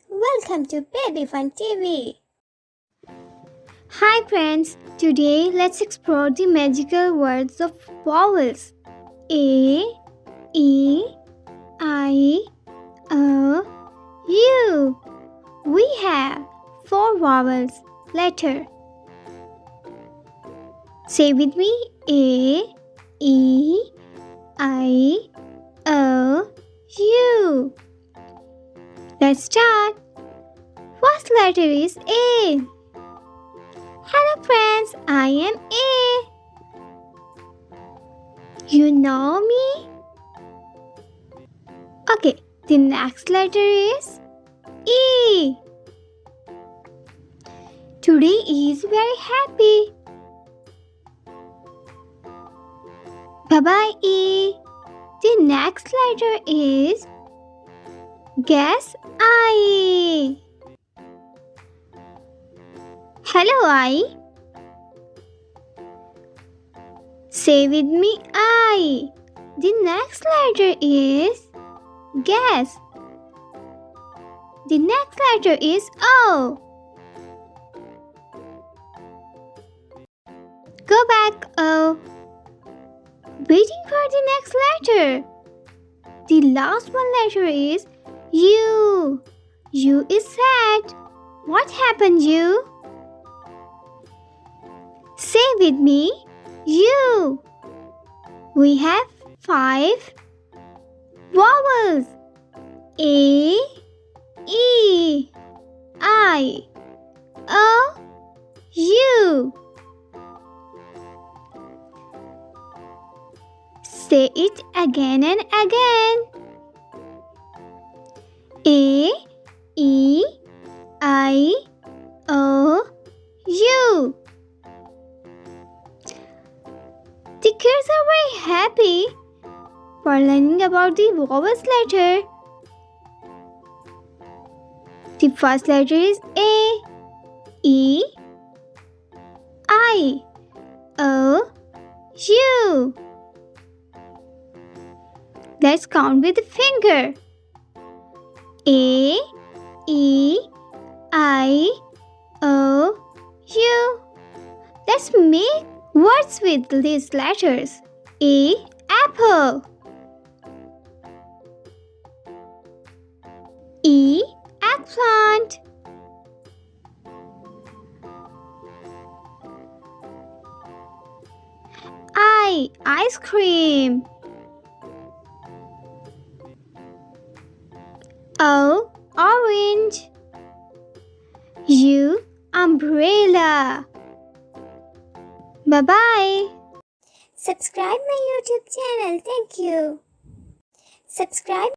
Welcome to Baby Fun TV. Hi friends, today let's explore the magical words of vowels. A, E, I, O, U. We have 4 vowels. Letter. Say with me. A, E, I, O, U. Let's start. First letter is A. Hello friends, I am A. You know me? Okay, the next letter is E. Today is very happy. Bye-bye E. The next letter is guess I. Hello I. Say with me I. The next letter is guess. The next letter is O. Go back O. Waiting for the next letter. The last one letter is U. U is sad. What happened U? Say with me, U. We have 5 vowels. A, E, I, O, U. Say it again and again. A, E, I, O, U. The kids are very happy for learning about the vowels letter. The first letter is A, E, I, O, U. Let's count with the finger. A, E, I, O, U. Let's make words with these letters. A, apple. E, eggplant. I, ice cream. O, orange. U, umbrella. Bye-bye. Subscribe my YouTube channel. Thank you. Subscribe.